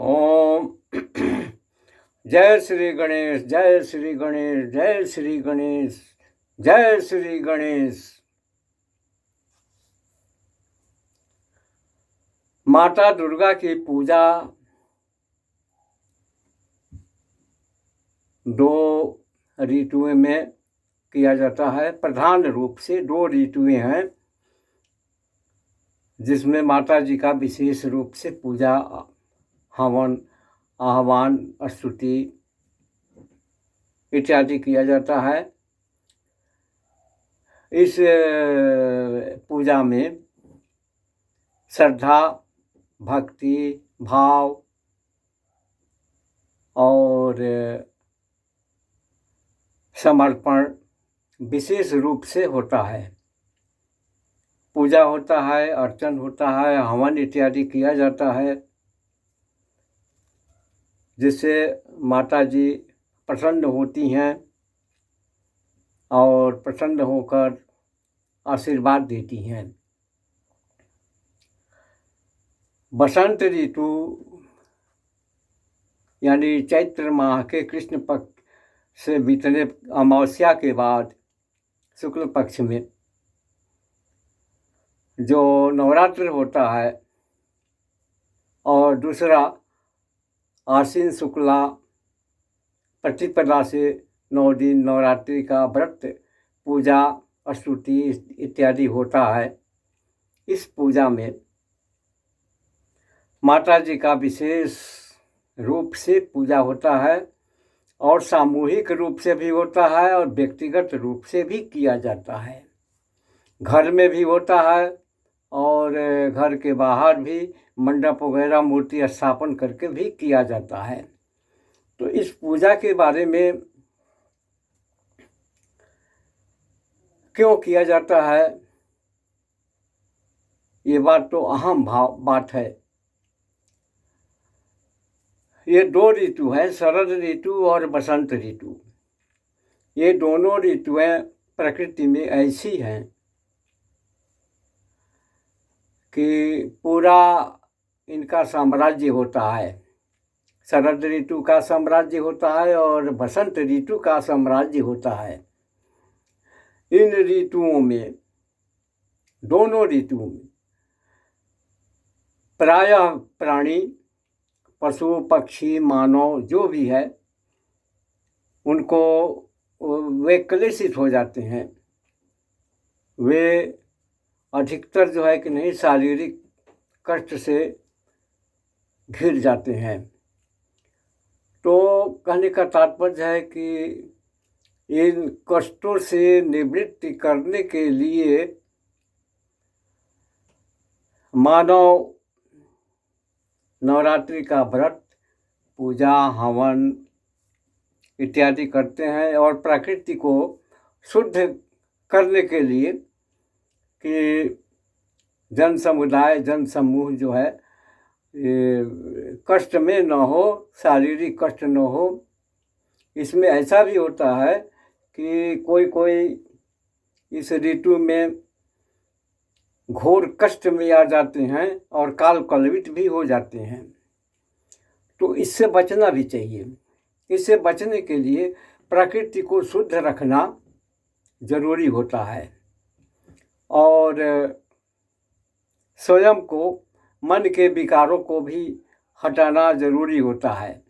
ओम जय श्री गणेश, जय श्री गणेश, जय श्री गणेश, जय श्री गणेश। माता दुर्गा की पूजा दो ऋतुओं में किया जाता है। प्रधान रूप से दो ऋतुएं हैं जिसमें माता जी का विशेष रूप से पूजा, हवन, आह्वान, स्तुति इत्यादि किया जाता है। इस पूजा में श्रद्धा, भक्ति, भाव और समर्पण विशेष रूप से होता है। पूजा होता है, अर्चन होता है, हवन इत्यादि किया जाता है, जिससे माता जी प्रसन्न होती हैं और प्रसन्न होकर आशीर्वाद देती हैं। बसंत ऋतु यानी चैत्र माह के कृष्ण पक्ष से बीतने अमावस्या के बाद शुक्ल पक्ष में जो नवरात्र होता है और दूसरा आश्विन शुक्ला प्रतिपदा से 9 दिन नवरात्रि का व्रत, पूजा, स्तुति इत्यादि होता है। इस पूजा में माता जी का विशेष रूप से पूजा होता है और सामूहिक रूप से भी होता है और व्यक्तिगत रूप से भी किया जाता है। घर में भी होता है और घर के बाहर भी मंडप वगैरह मूर्ति स्थापन करके भी किया जाता है। तो इस पूजा के बारे में क्यों किया जाता है, ये बात तो अहम बात है। ये दो ऋतु है, शरद ऋतु और बसंत ऋतु। ये दोनों ऋतुएं प्रकृति में ऐसी हैं कि पूरा इनका साम्राज्य होता है। शरद ऋतु का साम्राज्य होता है और बसंत ऋतु का साम्राज्य होता है। इन ऋतुओं में, दोनों ऋतुओं में प्रायः प्राणी, पशु, पक्षी, मानव जो भी है, उनको वे क्लेशित हो जाते हैं। वे अधिकतर जो है कि नहीं, शारीरिक कष्ट से घिर जाते हैं। तो कहने का तात्पर्य है कि इन कष्टों से निवृत्ति करने के लिए मानव नवरात्रि का व्रत, पूजा, हवन इत्यादि करते हैं और प्रकृति को शुद्ध करने के लिए कि जन समुदाय, जन समूह जो है कष्ट में न हो, शारीरिक कष्ट न हो। इसमें ऐसा भी होता है कि कोई कोई इस ऋतु में घोर कष्ट में आ जाते हैं और काल कलवित भी हो जाते हैं। तो इससे बचना भी चाहिए। इससे बचने के लिए प्रकृति को शुद्ध रखना जरूरी होता है और स्वयं को, मन के विकारों को भी हटाना जरूरी होता है।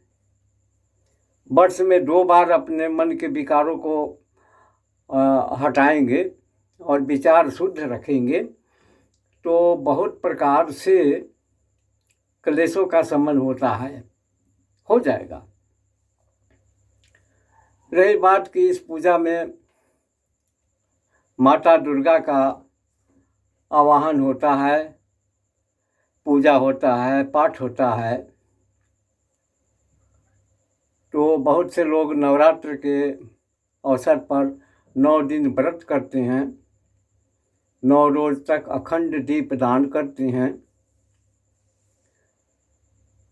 वर्ष में 2 बार अपने मन के विकारों को हटाएंगे और विचार शुद्ध रखेंगे तो बहुत प्रकार से क्लेशों का शमन होता है, हो जाएगा। रही बात कि इस पूजा में माता दुर्गा का आवाहन होता है, पूजा होता है, पाठ होता है। तो बहुत से लोग नवरात्र के अवसर पर 9 दिन व्रत करते हैं, 9 रोज तक अखंड दीप दान करते हैं।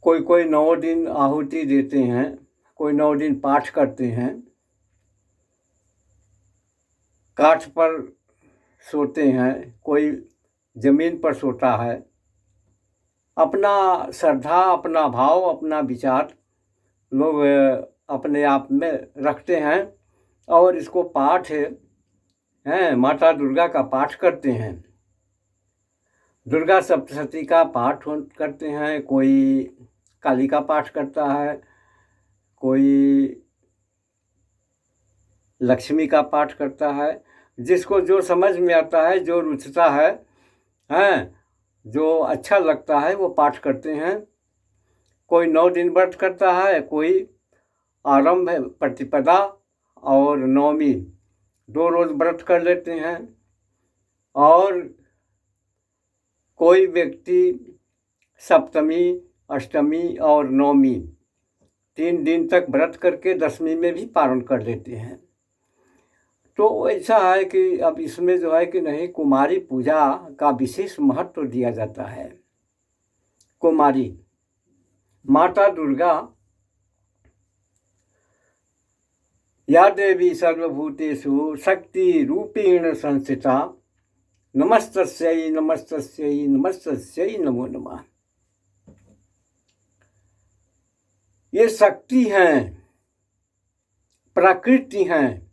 कोई कोई 9 दिन आहुति देते हैं, कोई 9 दिन पाठ करते हैं, काठ पर सोते हैं, कोई जमीन पर सोता है, अपना श्रद्धा, अपना भाव, अपना विचार लोग अपने आप में रखते हैं और इसको पाठ हैं, माता दुर्गा का पाठ करते हैं। दुर्गा सप्तशती का पाठ करते हैं, कोई काली का पाठ करता है, कोई लक्ष्मी का पाठ करता है। जिसको जो समझ में आता है, जो रुचता है, हैं, जो अच्छा लगता है वो पाठ करते हैं। कोई 9 दिन व्रत करता है, कोई आरंभ प्रतिपदा और नवमी 2 रोज व्रत कर लेते हैं, और कोई व्यक्ति सप्तमी, अष्टमी और नवमी 3 दिन तक व्रत करके 10वीं में भी पारण कर लेते हैं। तो ऐसा है कि अब इसमें जो है कि नहीं, कुमारी पूजा का विशेष महत्व दिया जाता है। कुमारी माता दुर्गा या देवी सर्वभूतेषु शक्ति रूपेण संस्थिता, नमस्तस्यै नमस्तस्यै नमस्तस्यै नमो नमः। ये शक्ति हैं, प्रकृति हैं,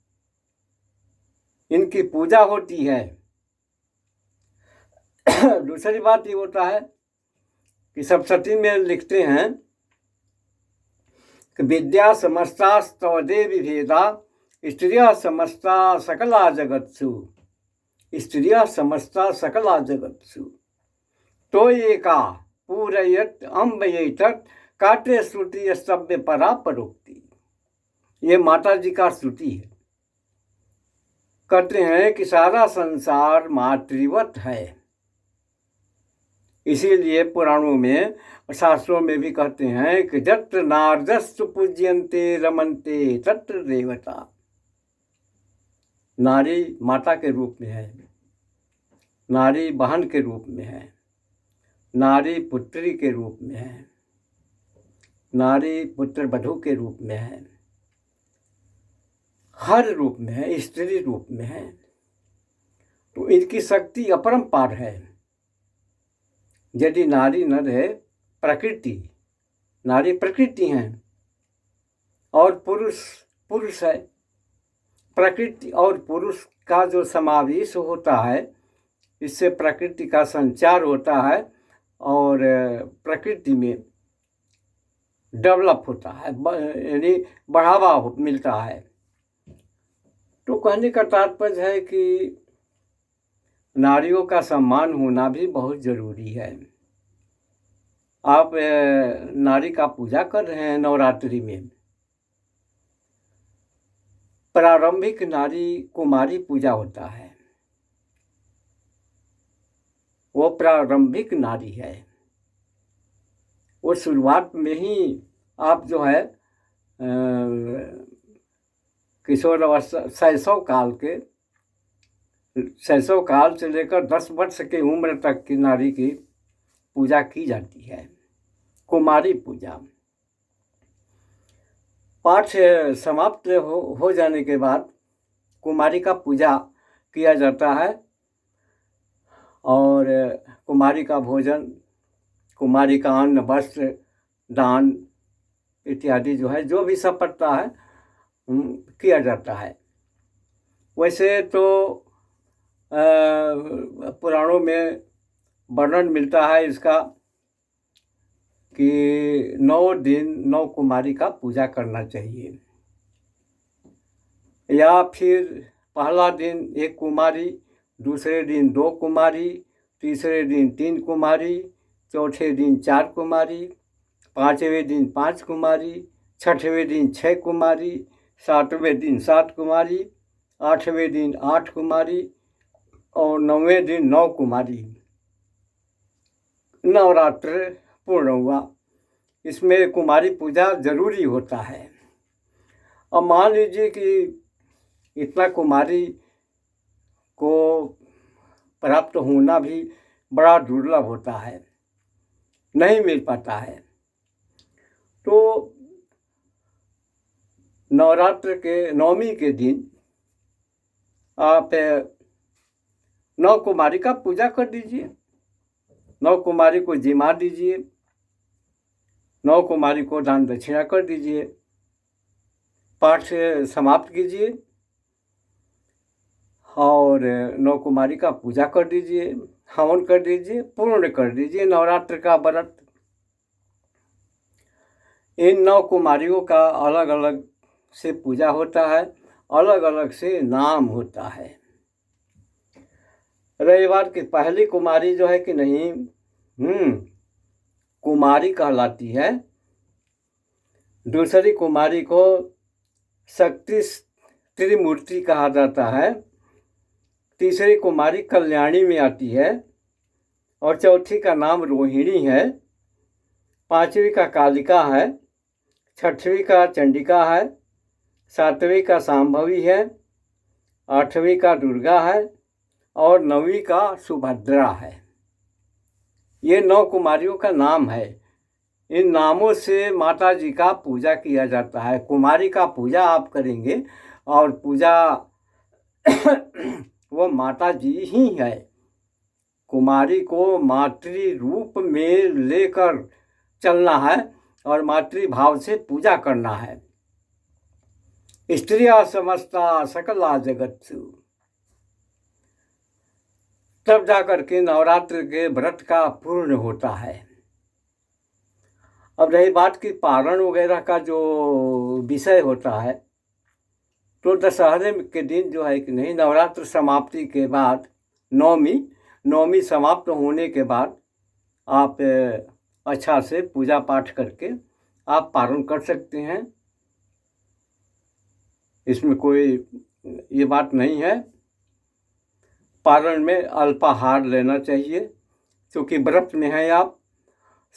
इनकी पूजा होती है। दूसरी बात ये होता है कि सप्तशती में लिखते हैं कि विद्या समस्ता स्तव देवी भेदा, स्त्रियः समस्ता सकला जगत्सु, स्त्रियः समस्ता सकला जगत्सु, तो एका पूरयत अम्बयेतत् काटे श्रुति स्तव्य परा परोक्ति। ये माता जी का श्रुति है। कहते हैं कि सारा संसार मातृवत है। इसीलिए पुराणों में, शास्त्रों में भी कहते हैं कि जत्र नार्यस्तु पूज्यन्ते रमन्ते तत्र देवता। नारी माता के रूप में है, नारी बहन के रूप में है, नारी पुत्री के रूप में है, नारी पुत्र वधू के रूप में है, हर रूप में है, स्त्री रूप में है। तो इनकी शक्ति अपरंपार है। यदि नारी न रहे, प्रकृति, नारी प्रकृति है और पुरुष पुरुष है। प्रकृति और पुरुष का जो समावेश होता है, इससे प्रकृति का संचार होता है और प्रकृति में डेवलप होता है, यानी बढ़ावा मिलता है। तो कहने का तात्पर्य है कि नारियों का सम्मान होना भी बहुत ज़रूरी है। आप नारी का पूजा कर रहे हैं नवरात्रि में, प्रारंभिक नारी कुमारी पूजा होता है, वो प्रारंभिक नारी है। वो शुरुआत में ही आप जो है किशोर अवस्था, शैशव काल से लेकर 10 वर्ष की उम्र तक की नारी की पूजा की जाती है, कुमारी पूजा। पाठ समाप्त हो जाने के बाद कुमारी का पूजा किया जाता है और कुमारी का भोजन, कुमारी का अन्न, वस्त्र दान इत्यादि जो है, जो भी सब पड़ता है किया जाता है। वैसे तो पुराणों में वर्णन मिलता है इसका कि 9 दिन 9 कुमारी का पूजा करना चाहिए, या फिर पहला दिन 1 कुमारी, दूसरे दिन 2 कुमारी, तीसरे दिन 3 कुमारी, चौथे दिन 4 कुमारी, 5वें दिन 5 कुमारी, 6वें दिन 6 कुमारी, 7वें दिन 7 कुमारी, 8वें दिन 8 कुमारी और 9वें दिन 9 कुमारी। नवरात्र पूर्ण हुआ। इसमें कुमारी पूजा जरूरी होता है। अब मान लीजिए कि इतना कुमारी को प्राप्त होना भी बड़ा दुर्लभ होता है, नहीं मिल पाता है। तो नवरात्र के नवमी के दिन आप 9 कुमारी का पूजा कर दीजिए। नौ कुमारी को जिमा दीजिए, नौ कुमारी को दान दक्षिणा कर दीजिए, पाठ समाप्त कीजिए और नौ कुमारी का पूजा कर दीजिए, हवन कर दीजिए, पूर्ण कर दीजिए नवरात्र का व्रत। इन नौ कुमारियों का अलग अलग से पूजा होता है, अलग अलग से नाम होता है। रविवार की पहली कुमारी जो है कि नहीं कुमारी कहलाती है, दूसरी कुमारी को शक्ति त्रिमूर्ति कहा जाता है, तीसरी कुमारी कल्याणी में आती है और चौथी का नाम रोहिणी है, पांचवी का कालिका है, छठवीं का चंडिका है, सातवीं का शांभवी है, आठवीं का दुर्गा है और नवीं का सुभद्रा है। ये नौ कुमारियों का नाम है। इन नामों से माता जी का पूजा किया जाता है। कुमारी का पूजा आप करेंगे और पूजा वो माता जी ही है। कुमारी को मातृ रूप में लेकर चलना है और मातृभाव से पूजा करना है। स्त्रिया समस्ता सकला जगत्सु, तब जाकर के नवरात्र के व्रत का पूर्ण होता है। अब रही बात की पारण वगैरह का जो विषय होता है, तो दशहरे के दिन जो है कि नहीं, नवरात्र समाप्ति के बाद नौमी समाप्त होने के बाद आप अच्छा से पूजा पाठ करके आप पारण कर सकते हैं। इसमें कोई ये बात नहीं है। पारण में अल्पाहार लेना चाहिए, क्योंकि व्रत में है आप,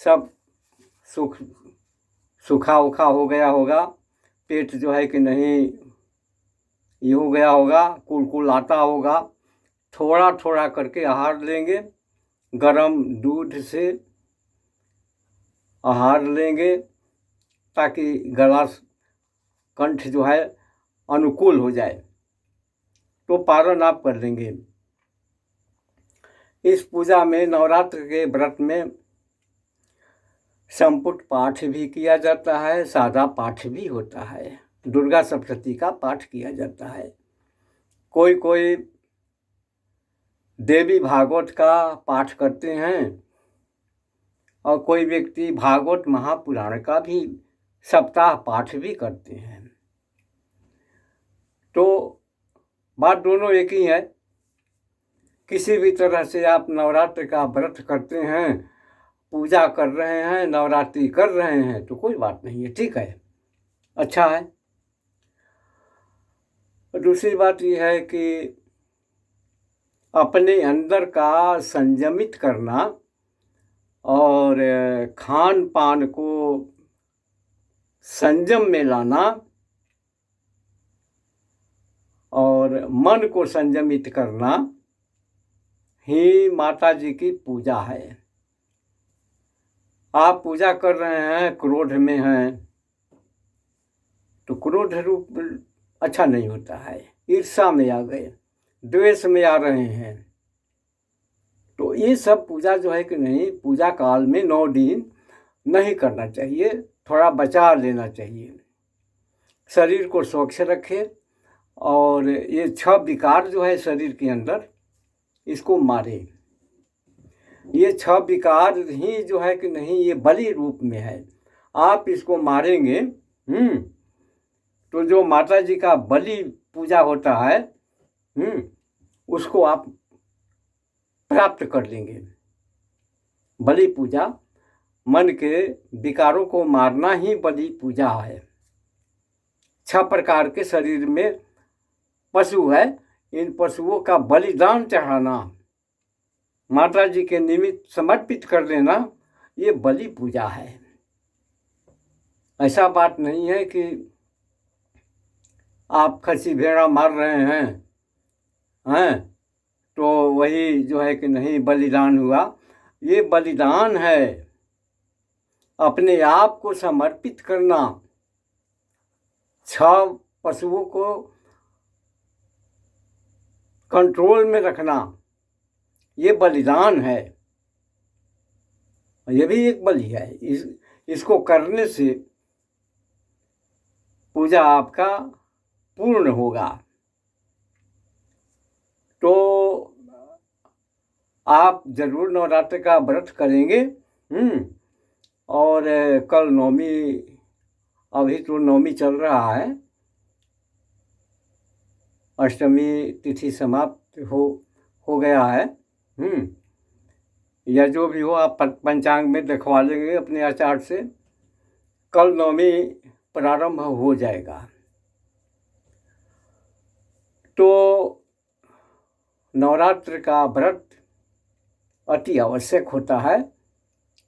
सब सूखा उखा हो गया होगा, पेट जो है कि नहीं ये हो गया होगा, कुल आता होगा। थोड़ा थोड़ा करके आहार लेंगे, गरम दूध से आहार लेंगे ताकि गला कंठ जो है अनुकूल हो जाए, तो पारण आप कर लेंगे। इस पूजा में, नवरात्र के व्रत में संपुट पाठ भी किया जाता है, सादा पाठ भी होता है, दुर्गा सप्तशती का पाठ किया जाता है। कोई कोई देवी भागवत का पाठ करते हैं और कोई व्यक्ति भागवत महापुराण का भी सप्ताह पाठ भी करते हैं। तो बात दोनों एक ही है। किसी भी तरह से आप नवरात्र का व्रत करते हैं, पूजा कर रहे हैं, नवरात्रि कर रहे हैं, तो कोई बात नहीं है, ठीक है, अच्छा है। दूसरी बात यह है कि अपने अंदर का संयमित करना और खान पान को संयम में लाना और मन को संयमित करना ही माता जी की पूजा है। आप पूजा कर रहे हैं, क्रोध में हैं, तो क्रोध रूप अच्छा नहीं होता है। ईर्ष्या में आ गए, द्वेष में आ रहे हैं, तो ये सब पूजा जो है कि नहीं, पूजा काल में 9 दिन नहीं करना चाहिए, थोड़ा बचा लेना चाहिए। शरीर को स्वच्छ रखें और ये 6 विकार जो है शरीर के अंदर, इसको मारे। ये 6 विकार ही जो है कि नहीं, ये बलि रूप में है। आप इसको मारेंगे तो जो माता जी का बलि पूजा होता है उसको आप प्राप्त कर लेंगे। बलि पूजा, मन के विकारों को मारना ही बलि पूजा है। 6 प्रकार के शरीर में पशु है, इन पशुओं का बलिदान चढ़ाना, माता जी के निमित्त समर्पित कर देना, ये बलि पूजा है। ऐसा बात नहीं है कि आप खसी भेड़ा मार रहे हैं तो वही जो है कि नहीं बलिदान हुआ। ये बलिदान है, अपने आप को समर्पित करना, 6 पशुओं को कंट्रोल में रखना, ये बलिदान है। ये भी एक बलि है। इसको करने से पूजा आपका पूर्ण होगा। तो आप जरूर नवरात्र का व्रत करेंगे। और कल नवमी, अभी तो नवमी चल रहा है, अष्टमी तिथि समाप्त हो गया है। या जो भी हो आप पंचांग में दिखवा लेंगे अपने आचार्य से, कल नवमी प्रारंभ हो जाएगा। तो नवरात्र का व्रत अति आवश्यक होता है।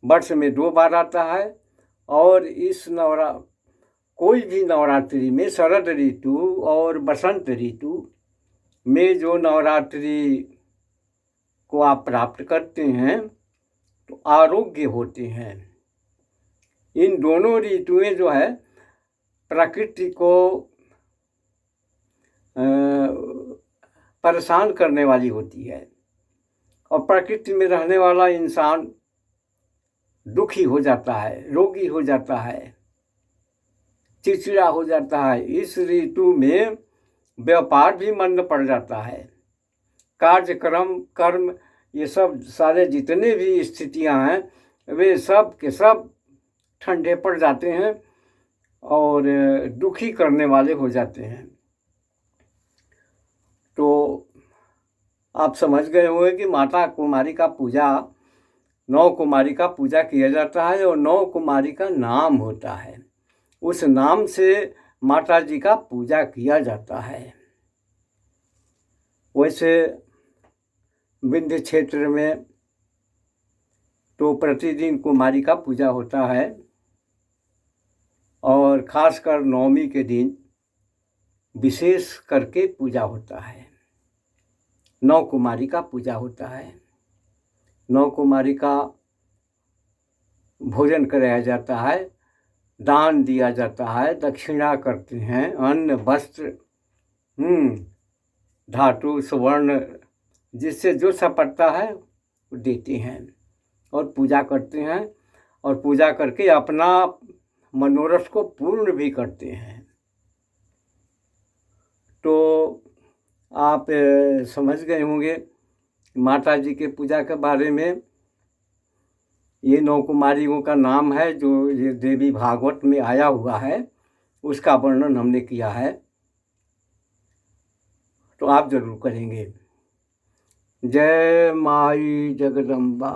वर्ष में 2 बार आता है। और इस कोई भी नवरात्रि में, शरद ऋतु और बसंत ऋतु में जो नवरात्रि को आप प्राप्त करते हैं तो आरोग्य होते हैं। इन दोनों ऋतुएं जो है प्रकृति को परेशान करने वाली होती है। और प्रकृति में रहने वाला इंसान दुखी हो जाता है, रोगी हो जाता है, चिड़चिड़ा हो जाता है। इस ऋतु में व्यापार भी मंद पड़ जाता है। कार्यक्रम, कर्म, ये सब सारे जितने भी स्थितियां हैं वे सब के सब ठंडे पड़ जाते हैं और दुखी करने वाले हो जाते हैं। तो आप समझ गए होंगे कि माता कुमारी का पूजा, 9 कुमारी का पूजा किया जाता है और 9 कुमारी का नाम होता है। उस नाम से माता जी का पूजा किया जाता है। वैसे विंध्य क्षेत्र में तो प्रतिदिन कुमारी का पूजा होता है और खासकर नवमी के दिन विशेष करके पूजा होता है। 9 कुमारी का पूजा होता है। 9 कुमारी का भोजन कराया जाता है, दान दिया जाता है, दक्षिणा करते हैं, अन्न, वस्त्र, धातु, स्वर्ण, जिससे जो सपटता है वो देते हैं और पूजा करते हैं। और पूजा करके अपना मनोरथ को पूर्ण भी करते हैं। तो आप समझ गए होंगे माता जी के पूजा के बारे में। ये 9 कुमारियों का नाम है जो ये देवी भागवत में आया हुआ है, उसका वर्णन हमने किया है। तो आप जरूर करेंगे। जय माई जगदम्बा।